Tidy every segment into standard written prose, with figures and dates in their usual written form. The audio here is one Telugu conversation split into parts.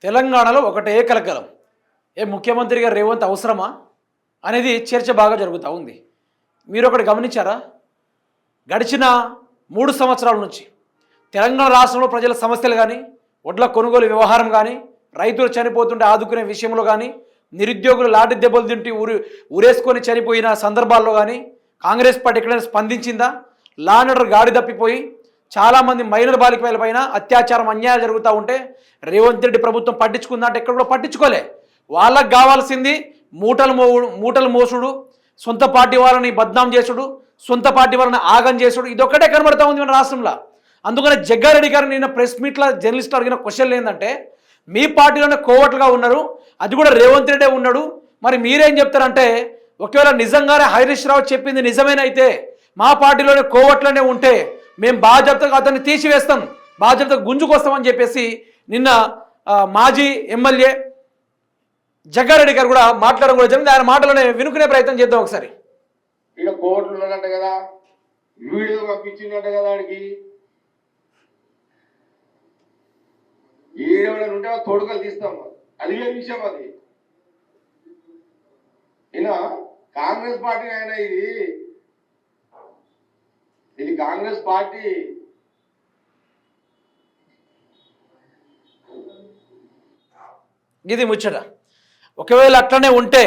తెలంగాణలో ఒకటే కలకలం. ముఖ్యమంత్రి గారు రేవంత్ అవసరమా అనేది చర్చ బాగా జరుగుతూ ఉంది. మీరు ఒకటి గమనించారా? గడిచిన 3 సంవత్సరాల నుంచి తెలంగాణ రాష్ట్రంలో ప్రజల సమస్యలు కానీ, వడ్ల కొనుగోలు వ్యవహారం కానీ, రైతులు చనిపోతుంటే ఆదుకునే విషయంలో కానీ, నిరుద్యోగులు లాఠీ దెబ్బలు తింటూ ఊరేసుకొని చనిపోయిన సందర్భాల్లో కానీ కాంగ్రెస్ పార్టీ ఎక్కడైనా స్పందించిందా? లా అండ్ ఆర్డర్ గాడి తప్పిపోయి చాలామంది మైనర్ బాలికల పైన అత్యాచారం, అన్యాయాలు జరుగుతూ ఉంటే రేవంత్ రెడ్డి ప్రభుత్వం పట్టించుకుందా అంటే ఎక్కడ కూడా పట్టించుకోలే. వాళ్ళకు కావాల్సింది మూటలు మోసుడు, సొంత పార్టీ వాళ్ళని బద్నాం చేసుడు, సొంత పార్టీ వాళ్ళని ఆగం చేసుడు, ఇదొక్కటే కనబడతా ఉంది మన రాష్ట్రంలో. అందుకనే జగ్గారెడ్డి గారు నిన్న ప్రెస్ మీట్లో జర్నలిస్టులు అడిగిన క్వశ్చన్లు ఏంటంటే, మీ పార్టీలోనే కోవట్లుగా ఉన్నారు, అది కూడా రేవంత్ రెడ్డే ఉన్నాడు, మరి మీరేం చెప్తారంటే, ఒకవేళ నిజంగానే హరీష్ రావు చెప్పింది నిజమేనైతే మా పార్టీలోనే కోవట్లనే ఉంటే మేము బాధ్యతగా అతన్ని తీసివేస్తాం, బాధ్యతగా గుంజుకొస్తామని చెప్పేసి నిన్న మాజీ ఎమ్మెల్యే జగ్గారెడ్డి గారు కూడా మాట్లాడడం కూడా జరిగింది. ఆయన మాటలోనే వినుకునే ప్రయత్నం చేద్దాం ఒకసారి. ఇక్కడ కోర్టులు ఉన్నదంట కదా, వీడియో పంపించిందంట కదా, ఆడికి ఏడవడం ఉంటే తోడుకలు తీస్తాం, అది ఏ విషయం. అది ఈయన కాంగ్రెస్ పార్టీ అయినా ఇది కాంగ్రెస్ పార్టీ. ఇది ముచ్చట. ఒకవేళ అట్లనే ఉంటే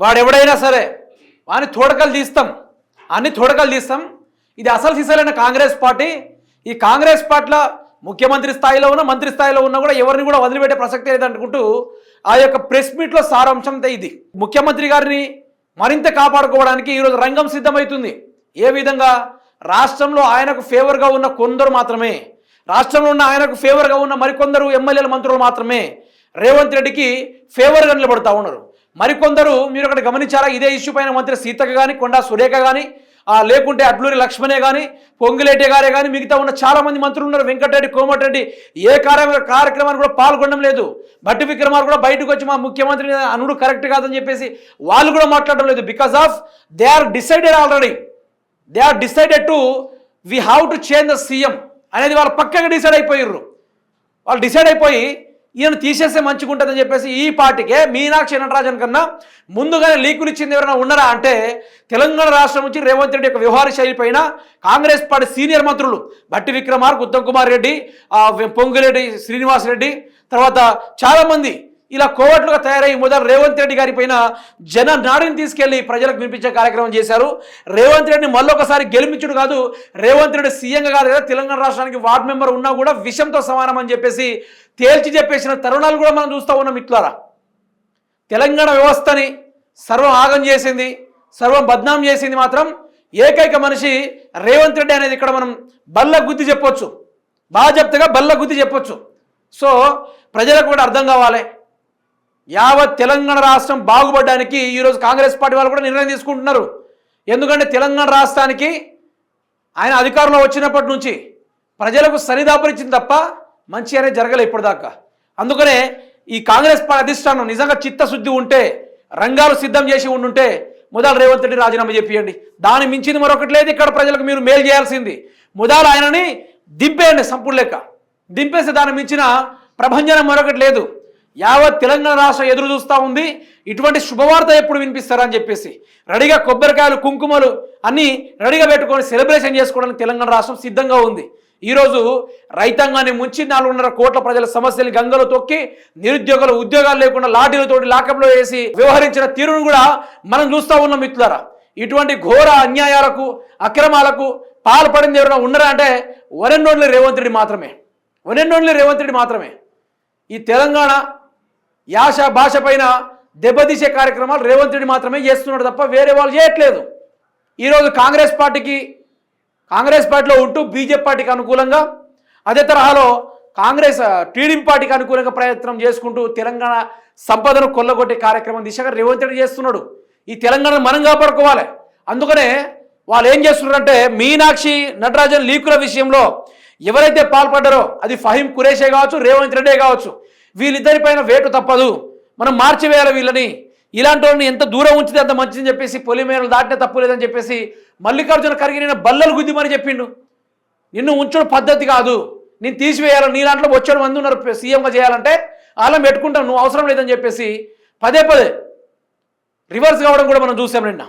వాడెవడైనా సరే వాని తోడకలు తీస్తాం, అన్ని తోడకలు తీస్తాం. ఇది అసలు సిసలైన కాంగ్రెస్ పార్టీ. ఈ కాంగ్రెస్ పార్టీలో ముఖ్యమంత్రి స్థాయిలో ఉన్న, మంత్రి స్థాయిలో ఉన్నా కూడా ఎవరిని కూడా వదిలిపెట్టే ప్రసక్తి లేదనుకుంటూ ఆ యొక్క ప్రెస్ మీట్లో సారాంశం ఇది. ముఖ్యమంత్రి గారిని మరింత కాపాడుకోవడానికి ఈరోజు రంగం సిద్ధమవుతుంది. ఏ విధంగా? రాష్ట్రంలో ఆయనకు ఫేవర్గా ఉన్న కొందరు మాత్రమే, రాష్ట్రంలో ఉన్న ఆయనకు ఫేవర్గా ఉన్న మరికొందరు ఎమ్మెల్యేల మంత్రులు మాత్రమే రేవంత్ రెడ్డికి ఫేవర్గా నిలబడతా ఉన్నారు. మరికొందరు మీరు ఒకటి గమనించారా? ఇదే ఇష్యూ పైన మంత్రి సీతక్క కానీ, కొండా సురేఖ కానీ, లేకుంటే అడ్లూరి లక్ష్మణే కానీ, పొంగులేటి గారే కానీ, మిగతా ఉన్న చాలామంది మంత్రులు ఉన్నారు. వెంకటరెడ్డి, కోమటిరెడ్డి ఏ కార్యక్రమాన్ని కూడా పాల్గొనడం లేదు. భట్టి విక్రమార్ కూడా బయటకు వచ్చి మా ముఖ్యమంత్రి అనుడు కరెక్ట్ కాదని చెప్పేసి వాళ్ళు కూడా మాట్లాడడం లేదు. Because of they are decided already, they are decided to we have to change the CM అనేది వాళ్ళు పక్కగా డిసైడ్ అయిపోయారు. వాళ్ళు డిసైడ్ అయిపోయి ఈయన తీసేస్తే మంచిగా ఉంటుందని చెప్పేసి ఈ పార్టీకే మీనాక్షి నటరాజన్ కన్నా ముందుగానే లీకులు ఇచ్చింది ఎవరైనా ఉన్నారా అంటే తెలంగాణ రాష్ట్రం నుంచి రేవంత్ రెడ్డి యొక్క వ్యవహార శైలి పైన కాంగ్రెస్ పార్టీ సీనియర్ మంత్రులు భట్టి విక్రమార్క, ఉత్తమ్ కుమార్ రెడ్డి, పొంగులేటి శ్రీనివాస్ రెడ్డి, తర్వాత చాలామంది ఇలా కోవట్లుగా తయారయ్యి మొదలు రేవంత్ రెడ్డి గారి పైన జన నాడిని తీసుకెళ్లి ప్రజలకు వినిపించే కార్యక్రమం చేశారు. రేవంత్ రెడ్డిని మళ్ళొకసారి గెలిపించుడు కాదు, రేవంత్ రెడ్డి సీఎంగా కాదు కదా, తెలంగాణ రాష్ట్రానికి వార్డు మెంబర్ ఉన్నా కూడా విషంతో సమానం అని చెప్పేసి తేల్చి చెప్పేసిన తరుణాలు కూడా మనం చూస్తూ ఉన్నాం. ఇట్లారా తెలంగాణ వ్యవస్థని సర్వం ఆగం చేసింది, సర్వం బద్నాం చేసింది మాత్రం ఏకైక మనిషి రేవంత్ రెడ్డి అనేది ఇక్కడ మనం బల్ల గుద్ది చెప్పొచ్చు, బాధ్యతగా బల్ల గుద్ది చెప్పొచ్చు. సో ప్రజలకు కూడా అర్థం కావాలి, యావత్ తెలంగాణ రాష్ట్రం బాగుపడడానికి ఈరోజు కాంగ్రెస్ పార్టీ వాళ్ళు కూడా నిర్ణయం తీసుకుంటున్నారు. ఎందుకంటే తెలంగాణ రాష్ట్రానికి ఆయన అధికారంలో వచ్చినప్పటి నుంచి ప్రజలకు సరిదాపునిచ్చింది తప్ప మంచి అనేది జరగలేదు ఇప్పటిదాకా. అందుకనే ఈ కాంగ్రెస్ పార్టీ అధిష్టానం నిజంగా చిత్తశుద్ధి ఉంటే, రంగాలు సిద్ధం చేసి ఉండుంటే మొదలు రేవంత్ రెడ్డి రాజీనామా చెప్పియండి. దాన్ని మించింది మరొకటి లేదు. ఇక్కడ ప్రజలకు మీరు మేలు చేయాల్సింది మొదలు ఆయనని దింపేయండి, సంపూర్ణ లెక్క దింపేస్తే దాన్ని మించిన ప్రభంజనం మరొకటి లేదు. యావత్ తెలంగాణ రాష్ట్రం ఎదురు చూస్తూ ఉంది ఇటువంటి శుభవార్త ఎప్పుడు వినిపిస్తారని చెప్పేసి. రెడీగా కొబ్బరికాయలు, కుంకుమలు అన్నీ రెడీగా పెట్టుకొని సెలబ్రేషన్ చేసుకోవడానికి తెలంగాణ రాష్ట్రం సిద్ధంగా ఉంది. ఈరోజు రైతాంగాన్ని ముంచి 4.5 కోట్ల ప్రజల సమస్యలు గంగలో తొక్కి నిరుద్యోగులు ఉద్యోగాలు లేకుండా లాఠీలతోటి లాకప్లో వేసి వ్యవహరించిన తీరును కూడా మనం చూస్తూ ఉన్నాం. మిత్రులారా, ఇటువంటి ఘోర అన్యాయాలకు, అక్రమాలకు పాల్పడింది ఎవరైనా ఉన్నారా అంటే one and only Revanth Reddy మాత్రమే, one and only Revanth Reddy మాత్రమే. ఈ తెలంగాణ యాస భాష పైన దెబ్బతీసే కార్యక్రమాలు రేవంత్ రెడ్డి మాత్రమే చేస్తున్నాడు తప్ప వేరే వాళ్ళు చేయట్లేదు. ఈరోజు కాంగ్రెస్ పార్టీలో ఉంటూ బీజేపీ పార్టీకి అనుకూలంగా, అదే తరహాలో టీడీపీ పార్టీకి అనుకూలంగా ప్రయత్నం చేసుకుంటూ తెలంగాణ సంపదను కొల్లగొట్టే కార్యక్రమం దిశగా రేవంత్ రెడ్డి చేస్తున్నాడు. ఈ తెలంగాణను మనం కాపాడుకోవాలి. అందుకనే వాళ్ళు ఏం చేస్తున్నారంటే మీనాక్షి నటరాజన్ లీకుల విషయంలో ఎవరైతే పాల్పడ్డారో అది ఫహీం ఖురేషే కావచ్చు, రేవంత్ రెడ్డే కావచ్చు, వీళ్ళిద్దరిపైన వేటు తప్పదు, మనం మార్చివేయాలి వీళ్ళని, ఇలాంటి వాళ్ళని ఎంత దూరం ఉంచితే అంత మంచిదని చెప్పేసి పొలిమేరలు దాటితే తప్పు లేదని చెప్పేసి మల్లికార్జున ఖర్గే నేను బల్లలు గుద్దిమని చెప్పిండు. నిన్ను ఉంచడం పద్ధతి కాదు, నేను తీసివేయాలని, నీ దాంట్లో వచ్చాడు మంది ఉన్నారు సీఎంగా చేయాలంటే వాళ్ళని పెట్టుకుంటాం, నువ్వు అవసరం లేదని చెప్పేసి పదే పదే రివర్స్ కావడం కూడా మనం చూసాం నిన్న.